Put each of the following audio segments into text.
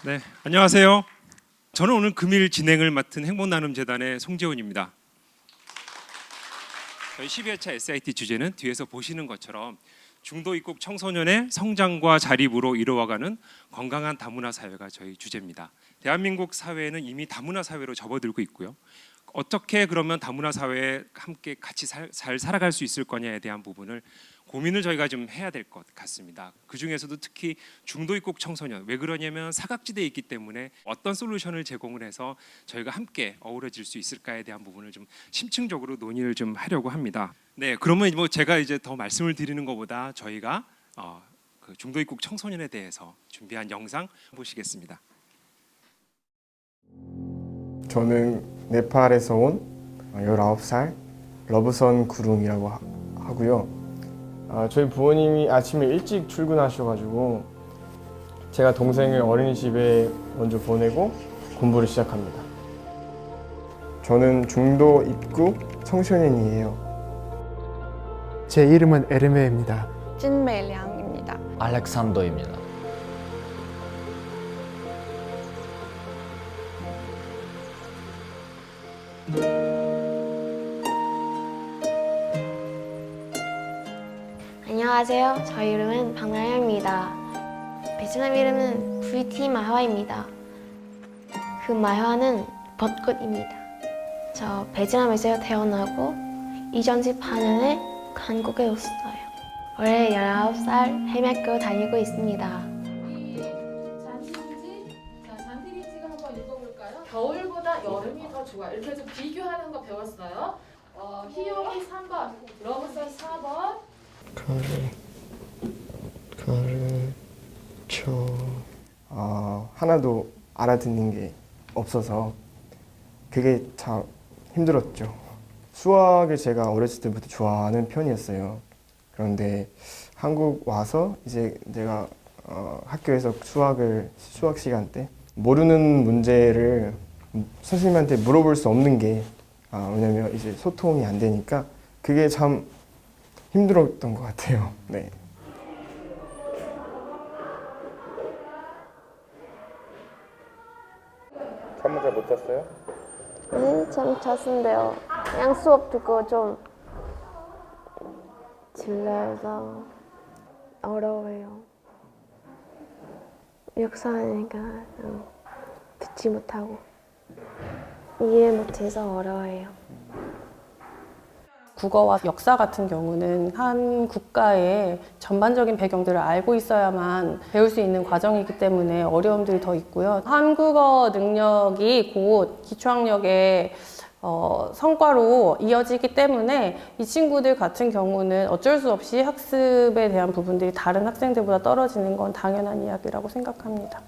네, 안녕하세요. 저는 오늘 금일 진행을 맡은 행복나눔재단의 송재훈입니다. 저희 12회차 SIT 주제는 뒤에서 보시는 것처럼 중도 입국 청소년의 성장과 자립으로 이루어가는 건강한 다문화 사회가 저희 주제입니다. 대한민국 사회는 이미 다문화 사회로 접어들고 있고요. 어떻게 그러면 다문화 사회에 함께 같이 잘 살아갈 수 있을 거냐에 대한 부분을 고민을 저희가 좀 해야 될 것 같습니다. 그 중에서도 특히 중도 입국 청소년, 왜 그러냐면 사각지대에 있기 때문에 어떤 솔루션을 제공을 해서 저희가 함께 어우러질 수 있을까에 대한 부분을 좀 심층적으로 논의를 좀 하려고 합니다. 네, 그러면 뭐 제가 이제 더 말씀을 드리는 것보다 저희가 그 중도 입국 청소년에 대해서 준비한 영상 보시겠습니다. 저는 네팔에서 온 19살 러브선 구룽이라고 하고요. 저희 부모님이 아침에 일찍 출근하셔가지고 제가 동생을 어린이집에 먼저 보내고 공부를 시작합니다. 저는 중도 입국 청소년이에요. 제 이름은 에르메입니다. 찐메량입니다. 알렉산더입니다. 안녕하세요. 저 이름은 박나영입니다. 베트남 이름은 VT 마화입니다. 그 마화는 벚꽃입니다. 저 베트남에서 태어나고 2018년에 한국에 왔어요. 올해 19살 해외학교 다니고 있습니다. 잔디리지가 한번 읽어볼까요? 겨울보다 여름이 더 좋아. 이렇게 좀 비교하는 거 배웠어요. 희용이 3번, 러브선 4번. 하나도 알아듣는 게 없어서 그게 참 힘들었죠. 수학을 제가 어렸을 때부터 좋아하는 편이었어요. 그런데 한국 와서 이제 내가 학교에서 수학 시간 때 모르는 문제를 선생님한테 물어볼 수 없는 게 왜냐면 이제 소통이 안 되니까 그게 참 힘들었던 것 같아요. 네. 잠은 잘 못 잤어요? 네, 참 잤는데요. 그냥 수업 듣고 좀 질려서 어려워요. 역사하니까 듣지 못하고 이해 못해서 어려워요. 국어와 역사 같은 경우는 한 국가의 전반적인 배경들을 알고 있어야만 배울 수 있는 과정이기 때문에 어려움들이 더 있고요. 한국어 능력이 곧 기초학력의 성과로 이어지기 때문에 이 친구들 같은 경우는 어쩔 수 없이 학습에 대한 부분들이 다른 학생들보다 떨어지는 건 당연한 이야기라고 생각합니다.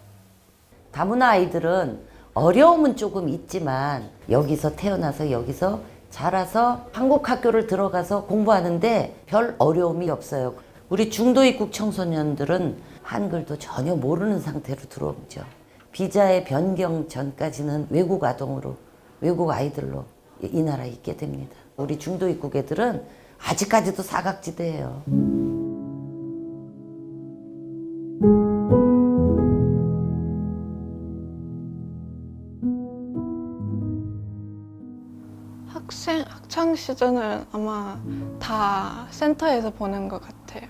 다문화 아이들은 어려움은 조금 있지만 여기서 태어나서 여기서 자라서 한국 학교를 들어가서 공부하는데 별 어려움이 없어요. 우리 중도 입국 청소년들은 한글도 전혀 모르는 상태로 들어오죠. 비자의 변경 전까지는 외국 아동으로, 외국 아이들로 이 나라에 있게 됩니다. 우리 중도 입국 애들은 아직까지도 사각지대예요. 학창 시절은 아마 다 센터에서 보는 것 같아요.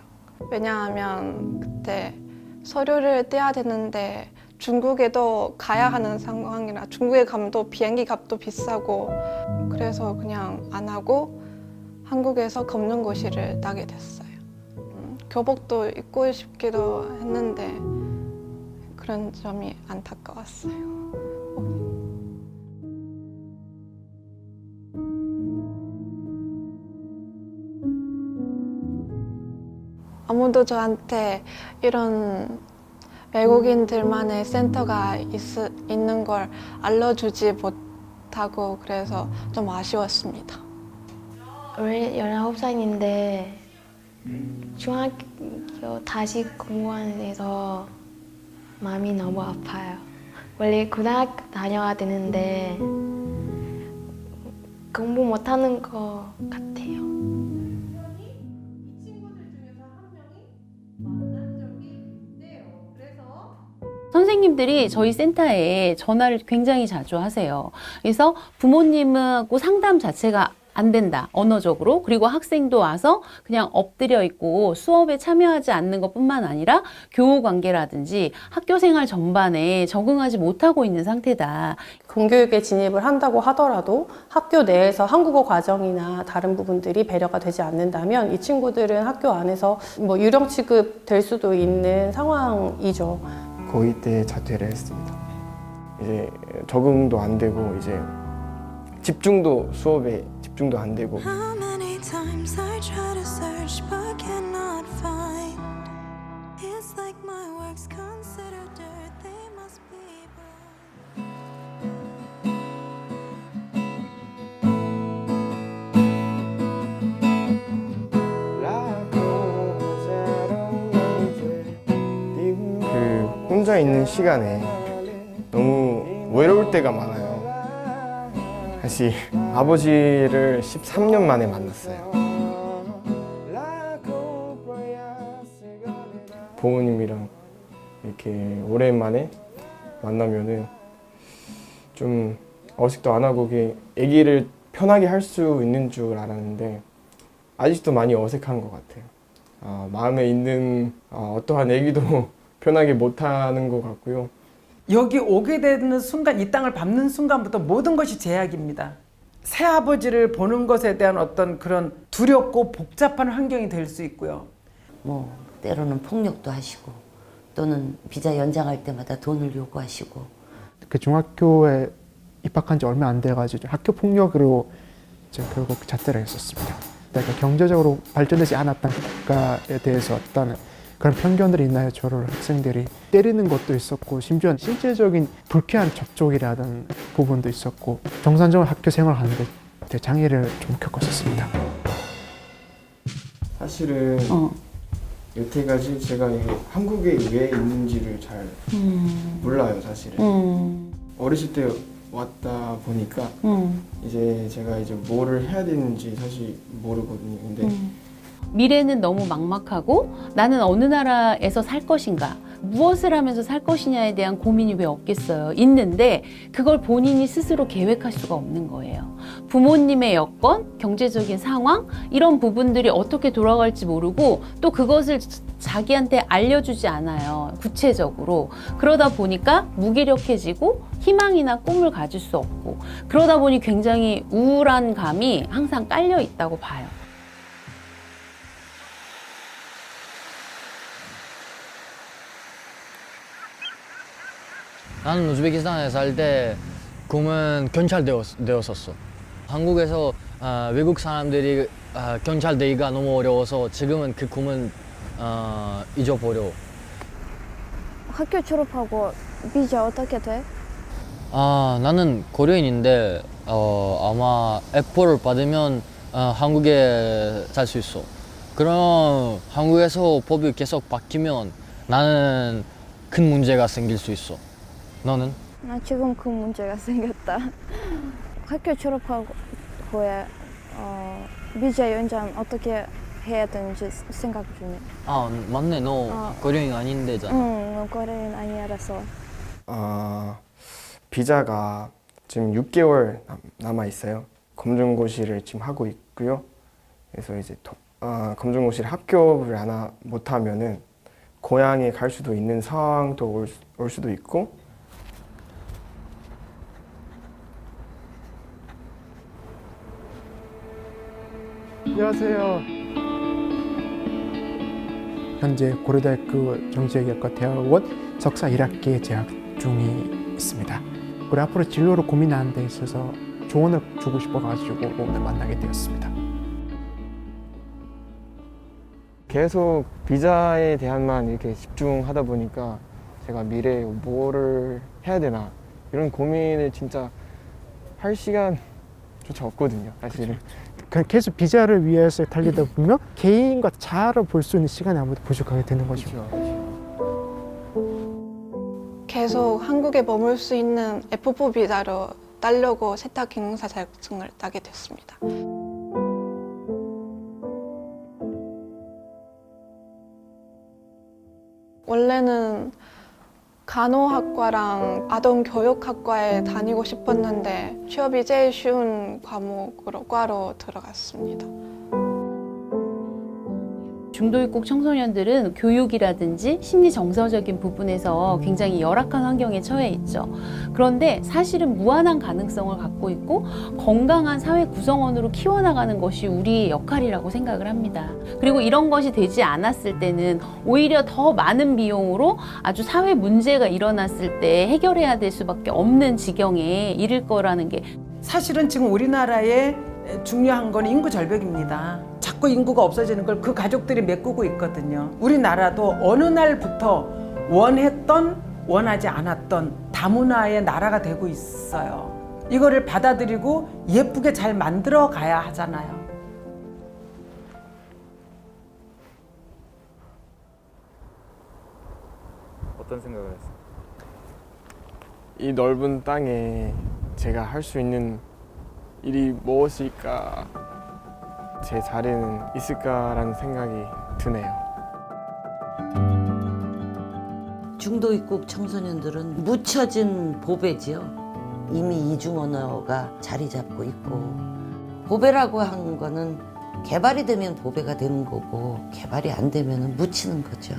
왜냐하면 그때 서류를 떼야 되는데 중국에도 가야 하는 상황이라 중국에 가면 또 비행기 값도 비싸고 그래서 그냥 안 하고 한국에서 검정고시를 따게 됐어요. 교복도 입고 싶기도 했는데 그런 점이 안타까웠어요. 아무도 저한테 이런 외국인들만의 센터가 있는 걸 알려주지 못하고 그래서 좀 아쉬웠습니다. 올해 19살인데 중학교 다시 공부하는 데서 마음이 너무 아파요. 원래 고등학교 다녀야 되는데 공부 못하는 것 같아요. 선생님들이 저희 센터에 전화를 굉장히 자주 하세요. 그래서 부모님하고 상담 자체가 안 된다, 언어적으로. 그리고 학생도 와서 그냥 엎드려 있고 수업에 참여하지 않는 것뿐만 아니라 교우 관계라든지 학교 생활 전반에 적응하지 못하고 있는 상태다. 공교육에 진입을 한다고 하더라도 학교 내에서 한국어 과정이나 다른 부분들이 배려가 되지 않는다면 이 친구들은 학교 안에서 뭐 유령 취급될 수도 있는 상황이죠. 고2 때 자퇴를 했습니다. 이제 적응도 안 되고 이제 수업에 집중도 안 되고 How many times I try to search but cannot find. It's like my work's considered dirt. They must be burned. 혼자 있는 시간에 너무 외로울 때가 많아요. 다시 아버지를 13년 만에 만났어요. 부모님이랑 이렇게 오랜만에 만나면은 좀 어색도 안 하고 얘기를 편하게 할 수 있는 줄 알았는데 아직도 많이 어색한 것 같아요. 마음에 있는 어떠한 얘기도 편하게 못하는 것 같고요. 여기 오게 되는 순간, 이 땅을 밟는 순간부터 모든 것이 제약입니다. 새아버지를 보는 것에 대한 어떤 그런 두렵고 복잡한 환경이 될 수 있고요. 뭐 때로는 폭력도 하시고 또는 비자 연장할 때마다 돈을 요구하시고. 그 중학교에 입학한 지 얼마 안 돼가지고 학교 폭력으로 이제 결국 자퇴를 했었습니다. 그러니까 경제적으로 발전되지 않았던 국가에 대해서 어떤 그런 편견들이 있나요? 저를 학생들이 때리는 것도 있었고 심지어 신체적인 불쾌한 접촉이라는 부분도 있었고 정상적으로 학교 생활하는데 장애를 좀 겪었었습니다. 사실은 여태까지 제가 한국에 왜 있는지를 잘 몰라요, 사실은. 어렸을 때 왔다 보니까 이제 제가 이제 뭐를 해야 되는지 사실 모르거든요. 근데 미래는 너무 막막하고 나는 어느 나라에서 살 것인가, 무엇을 하면서 살 것이냐에 대한 고민이 왜 없겠어요. 있는데 그걸 본인이 스스로 계획할 수가 없는 거예요. 부모님의 여건, 경제적인 상황, 이런 부분들이 어떻게 돌아갈지 모르고 또 그것을 자기한테 알려주지 않아요, 구체적으로. 그러다 보니까 무기력해지고 희망이나 꿈을 가질 수 없고, 그러다 보니 굉장히 우울한 감이 항상 깔려 있다고 봐요. 나는 우즈베키스탄에 살 때 꿈은 경찰 되었었어. 한국에서 외국 사람들이 경찰 되기가 너무 어려워서 지금은 그 꿈은 잊어버려. 학교 졸업하고 비자 어떻게 돼? 나는 코리아인인데 아마 F4를 받으면 한국에 살 수 있어. 그럼 한국에서 법이 계속 바뀌면 나는 큰 문제가 생길 수 있어. 너는? 나 지금 그 문제가 생겼다. 학교 졸업하고 후에 비자 연장 어떻게 해야 되는지 생각 중이야. 맞네. 너 코리아인 아닌데잖아. 응, 너 코리아인 아니라서. 비자가 지금 6개월 남아 있어요. 검정고시를 지금 하고 있고요. 그래서 이제 검정고시를 합격을 못하면은 고향에 갈 수도 있는 상황도 올 수도 있고. 안녕하세요. 현재 고려대학교 정치외교학과 대학원 석사 1학기에 재학 중에 있습니다. 그리고 앞으로 진로를 고민하는 데 있어서 조언을 주고 싶어가지고 오늘 만나게 되었습니다. 계속 비자에 대한만 이렇게 집중하다 보니까 제가 미래에 뭐를 해야 되나 이런 고민을 진짜 할 시간조차 없거든요, 사실은. 계속 비자를 위해서 달리다 보면 개인과 자아를 볼 수 있는 시간이 아무래도 부족하게 되는 거죠. 계속 한국에 머물 수 있는 F4 비자로 따려고 세탁 경영사 자격증을 따게 됐습니다. 원래는 간호학과랑 아동교육학과에 다니고 싶었는데 취업이 제일 쉬운 과로 들어갔습니다. 중도입국 청소년들은 교육이라든지 심리 정서적인 부분에서 굉장히 열악한 환경에 처해 있죠. 그런데 사실은 무한한 가능성을 갖고 있고 건강한 사회 구성원으로 키워나가는 것이 우리의 역할이라고 생각을 합니다. 그리고 이런 것이 되지 않았을 때는 오히려 더 많은 비용으로 아주 사회 문제가 일어났을 때 해결해야 될 수밖에 없는 지경에 이를 거라는 게 사실은 지금 우리나라에 중요한 건 인구 절벽입니다. 자꾸 인구가 없어지는 걸 그 가족들이 메꾸고 있거든요. 우리나라도 어느 날부터 원했던 원하지 않았던 다문화의 나라가 되고 있어요. 이거를 받아들이고 예쁘게 잘 만들어 가야 하잖아요. 어떤 생각을 했어요? 이 넓은 땅에 제가 할 수 있는 일이 무엇일까, 제 자리는 있을까라는 생각이 드네요. 중도입국 청소년들은 묻혀진 보배지요. 이미 이중 언어가 자리 잡고 있고, 보배라고 하는 거는 개발이 되면 보배가 되는 거고 개발이 안 되면 묻히는 거죠.